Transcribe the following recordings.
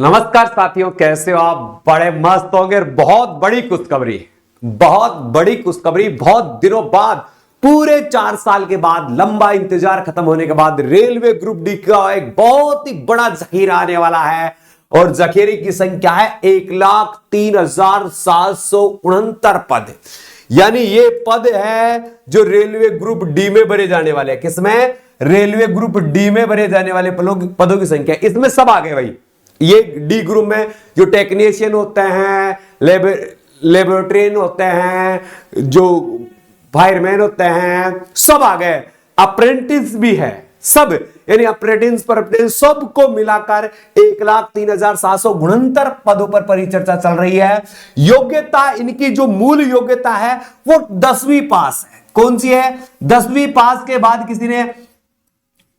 नमस्कार साथियों, कैसे हो आप? बड़े मस्त होंगे। बहुत बड़ी खुशखबरी, बहुत दिनों बाद, पूरे 4 साल के बाद, लंबा इंतजार खत्म होने के बाद रेलवे ग्रुप डी का एक बहुत ही बड़ा जखीरा आने वाला है। और जखीरे की संख्या है 1,03,769 पद। यानी ये पद है जो रेलवे ग्रुप डी में भरे जाने वाले हैं। किसमें? रेलवे ग्रुप डी में भरे जाने वाले पदों की संख्या। इसमें सब आ गए भाई। ये डी ग्रुप में जो टेक्नीशियन होते हैं, लेबोरेटरियन होते हैं, जो फायरमैन होते हैं, सब आ गए। अप्रेंटिस भी है, सब, यानी अप्रेंटिस सबको मिलाकर 1,03,769 पदों पर परिचर्चा चल रही है। योग्यता, इनकी जो मूल योग्यता है वो 10वीं पास है। कौन सी है? 10वीं पास के बाद किसी ने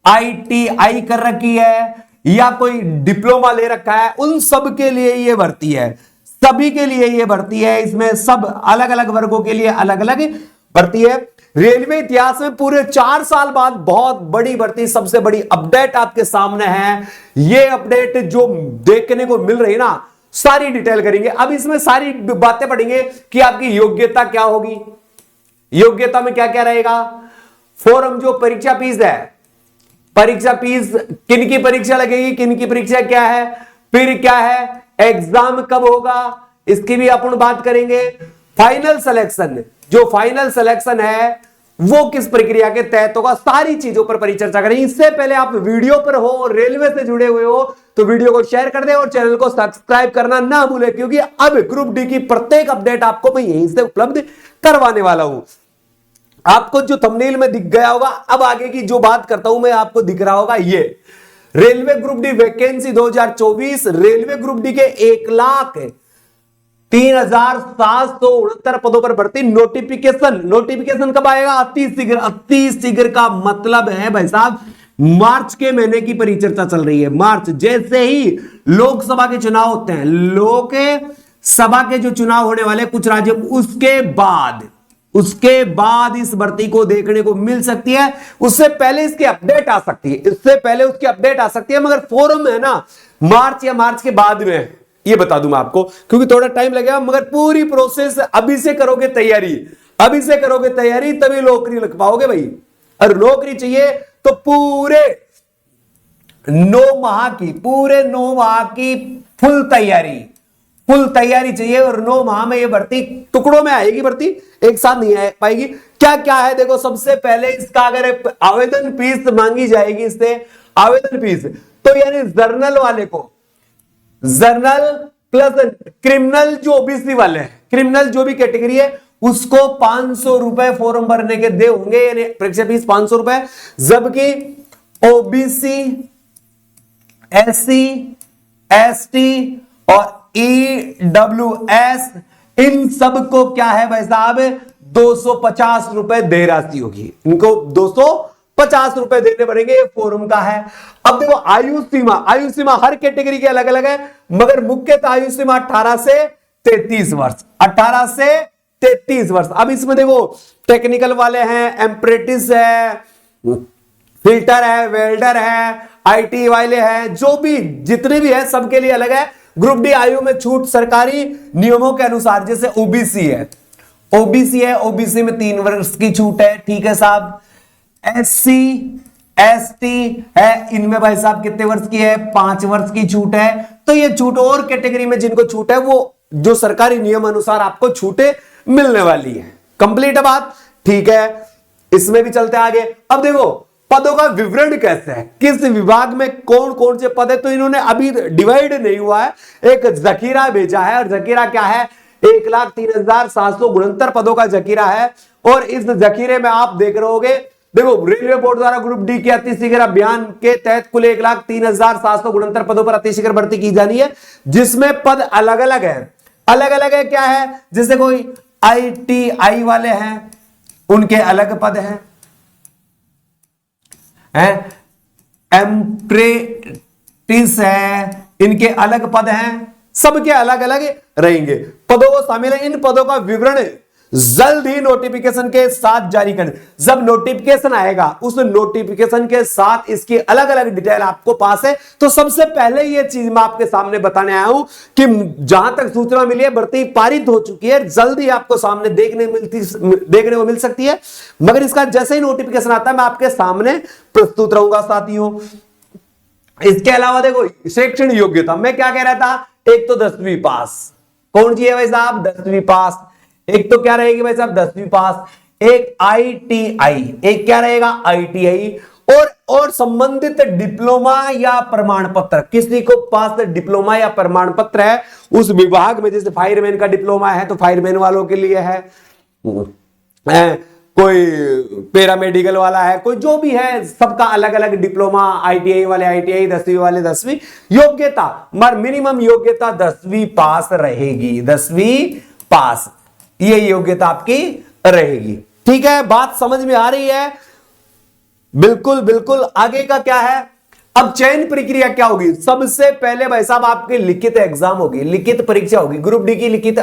ITI कर रखी है या कोई डिप्लोमा ले रखा है, उन सब के लिए ये भर्ती है। सभी के लिए ये भर्ती है। इसमें सब अलग अलग वर्गों के लिए अलग अलग भर्ती है। रेलवे इतिहास में पूरे 4 साल बाद बहुत बड़ी भर्ती, सबसे बड़ी अपडेट आपके सामने है। ये अपडेट जो देखने को मिल रही है ना, सारी डिटेल करेंगे। अब इसमें सारी बातें पढ़ेंगे कि आपकी योग्यता क्या होगी, योग्यता में क्या क्या रहेगा। फॉर्म, जो परीक्षा फीस है, परीक्षा फीस, किन की परीक्षा लगेगी, किन की परीक्षा क्या है, फिर क्या है, एग्जाम कब होगा, इसकी भी अपन बात करेंगे। फाइनल सिलेक्शन, जो फाइनल सिलेक्शन है वो किस प्रक्रिया के तहत होगा, सारी चीजों पर परिचर्चा करेंगे। इससे पहले आप वीडियो पर हो, रेलवे से जुड़े हुए हो, तो वीडियो को शेयर कर दें और चैनल को सब्सक्राइब करना ना भूलें, क्योंकि अब ग्रुप डी की प्रत्येक अपडेट आपको मैं यहीं से उपलब्ध करवाने वाला हूं। आपको जो थंबनेल में दिख गया होगा, अब आगे की जो बात करता हूं मैं आपको दिख रहा होगा, ये railway group D vacancy 2024। Railway group D के 1,03,769 पदों पर भर्ती। नोटिफिकेशन कब आएगा? अति शीघ्र का मतलब है भाई साहब, मार्च के महीने की परिचर्चा चल रही है। मार्च, जैसे ही लोकसभा के चुनाव होते हैं, लोकसभा के जो चुनाव होने वाले कुछ राज्यों, उसके बाद इस भर्ती को देखने को मिल सकती है। उससे पहले इसकी अपडेट आ सकती है, मगर फॉर्म है ना, मार्च या मार्च के बाद में, ये बता दूं मैं आपको, क्योंकि थोड़ा टाइम लगेगा। मगर पूरी प्रोसेस अभी से करोगे तैयारी, तभी नौकरी लग पाओगे भाई। और नौकरी चाहिए तो पूरे 9 माह की फुल तैयारी चाहिए। और 9 माह में ये भर्ती टुकड़ों में आएगी, भर्ती एक साथ नहीं आ पाएगी। क्या क्या है देखो, सबसे पहले इसका अगर आवेदन फीस मांगी जाएगी, इससे आवेदन फीस, तो यानी जर्नल वाले को, जर्नल प्लस क्रिमिनल, जो ओबीसी वाले हैं, क्रिमिनल जो भी कैटेगरी है, उसको 500 रुपए फॉर्म भरने के दे होंगे, यानी परीक्षा फीस 500 रुपए। जबकि ओबीसी, SC, ST और EWS, इन सब को क्या है भाई साहब, 250 रुपए देय राशि होगी। इनको 250 रुपए देने पड़ेंगे, ये फॉर्म का है। अब देखो आयु सीमा हर कैटेगरी के अलग अलग है, मगर मुख्यतः आयु सीमा 18 से 33 वर्ष। 18 से 33 वर्ष। अब इसमें देखो टेक्निकल वाले हैं, एम्प्रेटिस है, फिल्टर है, वेल्डर है, IT वाले हैं, जो भी जितने भी है सबके लिए अलग है। ग्रुप डी आयु में छूट सरकारी नियमों के अनुसार, जैसे ओबीसी है, ओबीसी में 3 वर्ष की छूट है, ठीक है साहब। SC, ST है, इनमें भाई साहब कितने वर्ष की है? 5 वर्ष की छूट है। तो ये छूट, और कैटेगरी में जिनको छूट है, वो जो सरकारी नियम अनुसार आपको छूटें मिलने वाली है। कंप्लीट है बात, ठीक है। इसमें भी चलते आगे। अब देखो पदों का विवरण कैसे है, किस विभाग में कौन कौन से पद है, तो इन्होंने अभी डिवाइड नहीं हुआ है, एक जखीरा भेजा है। और जखीरा क्या है? 1,03,769 पदों का जखीरा है। और इस जखीरे में आप देख रहे होगे, देखो रेलवे बोर्ड द्वारा ग्रुप डी के अतिशीघ्र अभियान के तहत कुल 1,03,769 पदों पर अतिशीघ्र भर्ती की जानी है, जिसमें पद अलग अलग है। क्या है? जैसे कोई ITI वाले हैं, उनके अलग पद हैं, एम्प्रेटिस है, इनके अलग पद हैं, सबके अलग अलग रहेंगे। पदों को शामिल है। इन पदों का विवरण जल्द ही नोटिफिकेशन के साथ जारी कर। जब नोटिफिकेशन आएगा उस नोटिफिकेशन के साथ इसकी अलग अलग डिटेल आपको पास है। तो सबसे पहले ये चीज मैं आपके सामने बताने आया हूं कि जहां तक सूचना मिली है भर्ती पारित हो चुकी है, जल्दी आपको सामने देखने को मिल सकती है। मगर इसका जैसे ही नोटिफिकेशन आता है मैं आपके सामने प्रस्तुत रहूंगा साथियों। इसके अलावा देखो शैक्षणिक योग्यता मैं क्या कह रहा था, एक तो 10वीं पास। कौन सी है भाई साहब, 10वीं पास। एक तो क्या रहेगी भाई साहब 10वीं पास, एक ITI, एक क्या रहेगा ITI, और संबंधित डिप्लोमा या प्रमाण पत्र। किसी को पास डिप्लोमा या प्रमाण पत्र है उस विभाग में, जैसे फायरमैन का डिप्लोमा है तो फायरमैन वालों के लिए है, कोई पैरामेडिकल वाला है, कोई जो भी है, सबका अलग अलग डिप्लोमा, ITI वाले ITI, 10वीं वाले 10वीं। योग्यता मगर मिनिमम योग्यता 10वीं पास रहेगी, 10वीं पास ये योग्यता आपकी रहेगी। ठीक है, बात समझ में आ रही है? बिल्कुल बिल्कुल। आगे का क्या है, अब चयन प्रक्रिया क्या होगी। सबसे पहले भाई साहब आपकी लिखित एग्जाम होगी, लिखित परीक्षा होगी। ग्रुप डी की लिखित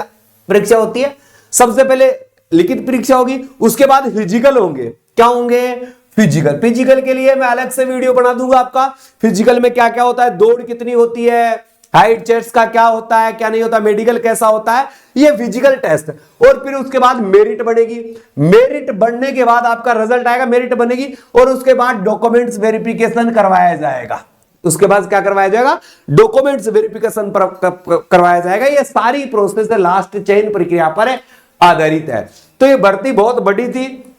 परीक्षा होती है, सबसे पहले लिखित परीक्षा होगी, उसके बाद फिजिकल होंगे। क्या होंगे, फिजिकल। फिजिकल के लिए मैं अलग से वीडियो बना दूंगा आपका। फिजिकल में क्या क्या होता है, दौड़ कितनी होती है, हाइट चेस्ट का क्या होता है, क्या नहीं होता, मेडिकल कैसा होता है, ये फिजिकल टेस्ट। और फिर उसके बाद मेरिट बनेगी। मेरिट बनने के बाद आपका रिजल्ट आएगा, मेरिट बनेगी, और उसके बाद डॉक्यूमेंट्स वेरिफिकेशन करवाया जाएगा। उसके बाद क्या करवाया जाएगा, डॉक्यूमेंट्स वेरिफिकेशन करवाया जाएगा। ये सारी प्रोसेस लास्ट चयन प्रक्रिया पर आधारित है। तो ये भर्ती बहुत बड़ी थी।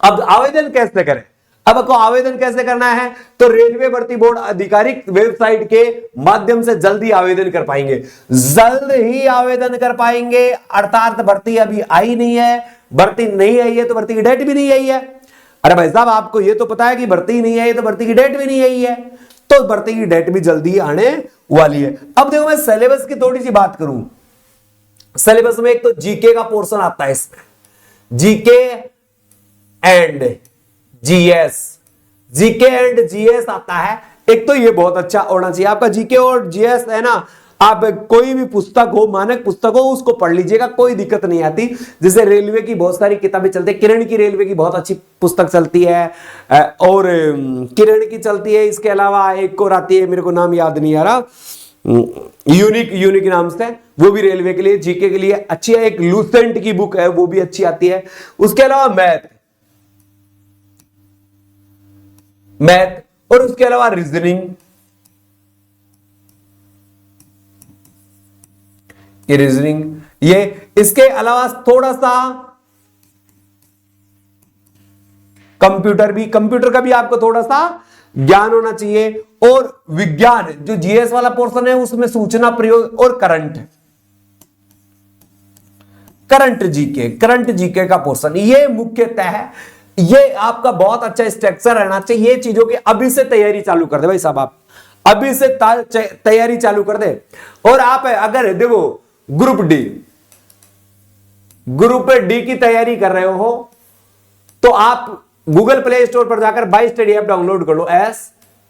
अब आवेदन कैसे करें, अब आपको आवेदन कैसे करना है, तो रेलवे भर्ती बोर्ड आधिकारिक वेबसाइट के माध्यम से जल्दी आवेदन कर पाएंगे, जल्द ही आवेदन कर पाएंगे। अर्थात भर्ती अभी आई नहीं है, भर्ती नहीं आई है तो भर्ती की डेट भी नहीं आई है। अरे भाई साहब आपको ये तो पता है कि भर्ती नहीं आई तो भर्ती की डेट भी नहीं आई है, तो भर्ती की डेट भी जल्दी आने वाली है। अब देखो मैं सिलेबस की थोड़ी सी बात करूं। सिलेबस में एक तो जीके का पोर्शन आता है, इसमें GK and GS, GK and GS आता है। एक तो ये बहुत अच्छा होना चाहिए आपका जीके और जीएस है ना। आप कोई भी पुस्तक हो, मानक पुस्तक हो, उसको पढ़ लीजिएगा, कोई दिक्कत नहीं आती। जैसे रेलवे की बहुत सारी किताबें चलती है, किरण की रेलवे की बहुत अच्छी पुस्तक चलती है, और किरण की चलती है। इसके अलावा एक और आती है, मेरे को नाम याद नहीं आ रहा, यूनिक नाम से, वो भी रेलवे के लिए जीके के लिए अच्छी है। एक लूसेंट की बुक है, वो भी अच्छी आती है। उसके अलावा मैथ और उसके अलावा रीजनिंग, ये रीजनिंग, ये इसके अलावा थोड़ा सा कंप्यूटर का भी आपको थोड़ा सा ज्ञान होना चाहिए। और विज्ञान जो जीएस वाला पोर्शन है उसमें सूचना प्रयोग और करंट जीके का पोर्शन, ये मुख्यतः है। ये आपका बहुत अच्छा स्ट्रक्चर रहना चाहिए। ये चीजों की अभी से तैयारी चालू कर दे भाई साहब, आप अभी से तैयारी चालू कर दे। और आप अगर देखो ग्रुप डी की तैयारी कर रहे हो तो आप गूगल प्ले स्टोर पर जाकर बाई स्टडी ऐप डाउनलोड कर लो,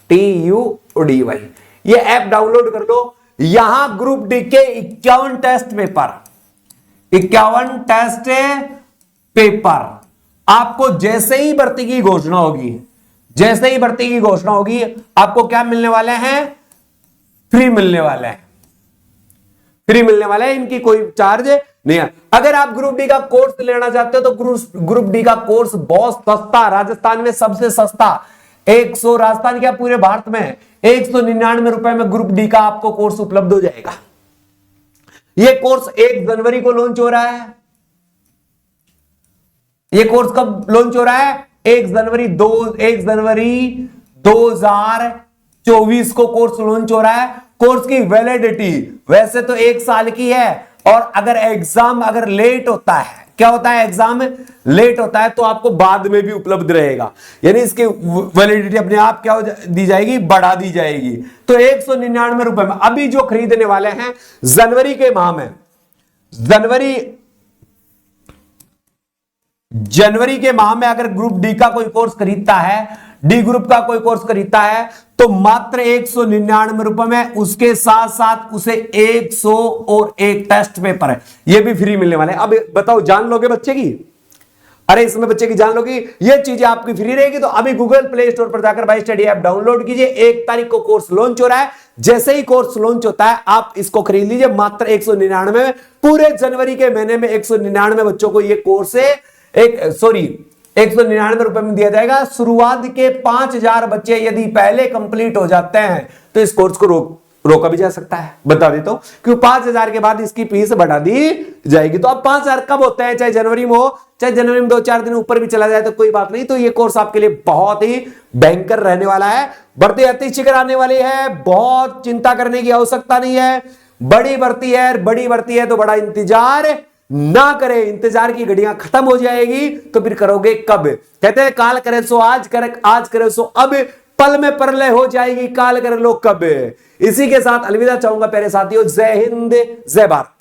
STUDY, ये ऐप डाउनलोड कर लो। यहां ग्रुप डी के 51 टेस्ट पेपर आपको जैसे ही भर्ती की घोषणा होगी, आपको क्या मिलने वाले हैं, फ्री मिलने वाले हैं। इनकी कोई चार्ज नहीं है। अगर आप ग्रुप डी का कोर्स लेना चाहते हो तो ग्रुप डी का कोर्स बहुत सस्ता, राजस्थान में सबसे सस्ता, 100, राजस्थान क्या पूरे भारत में 199 रुपए में ग्रुप डी का आपको कोर्स उपलब्ध हो जाएगा। यह कोर्स 1 जनवरी को लॉन्च हो रहा है। यह कोर्स कब लॉन्च हो रहा है, 1 जनवरी 2024 को कोर्स लॉन्च हो रहा है। कोर्स की वैलिडिटी वैसे तो 1 साल की है, और अगर एग्जाम लेट होता है, क्या होता है, एग्जाम लेट होता है तो आपको बाद में भी उपलब्ध रहेगा, यानी इसकी वैलिडिटी अपने आप क्या दी जाएगी, बढ़ा दी जाएगी। तो 199 रुपए में अभी जो खरीदने वाले हैं जनवरी के माह में, जनवरी के माह में अगर ग्रुप डी का कोई कोर्स खरीदता है डी ग्रुप का कोई कोर्स खरीदता है तो मात्र 199 रुपए में, उसके साथ साथ उसे 100 और एक टेस्ट पेपर है, ये भी फ्री मिलने वाले हैं। अब बताओ, जान लोगे बच्चे की? अरे इसमें बच्चे की जान लोगी, ये चीजें आपकी फ्री रहेगी। तो अभी गूगल प्ले स्टोर पर जाकर भाई स्टडी ऐप डाउनलोड कीजिए। 1 तारीख को कोर्स लॉन्च हो रहा है, जैसे ही कोर्स लॉन्च होता है आप इसको खरीद लीजिए मात्र 199 में। पूरे जनवरी के महीने में 199 बच्चों को ये कोर्स है 199 रुपए में दिया जाएगा। शुरुआत के 5000 बच्चे यदि पहले कंप्लीट हो जाते हैं तो इस कोर्स को रोका भी जा सकता है, बता देता हूं, क्योंकि 5000 के बाद इसकी फीस बढ़ा दी जाएगी। तो अब 5000 कब होते हैं, चाहे जनवरी में हो, चाहे जनवरी में 2-4 दिन ऊपर भी चला जाए तो कोई बात नहीं। तो ये कोर्स आपके लिए बहुत ही भयंकर रहने वाला है। भर्ती अति शीघ्र आने वाली है, बहुत चिंता करने की आवश्यकता नहीं है। बड़ी भर्ती है तो बड़ा इंतजार ना करें, इंतजार की घड़ियां खत्म हो जाएगी तो फिर करोगे कब? कहते हैं काल करे सो आज करे सो अब, पल में प्रलय हो जाएगी, काल कर लो कब। इसी के साथ अलविदा चाहूंगा प्यारे साथियों। जय हिंद, जय भारत।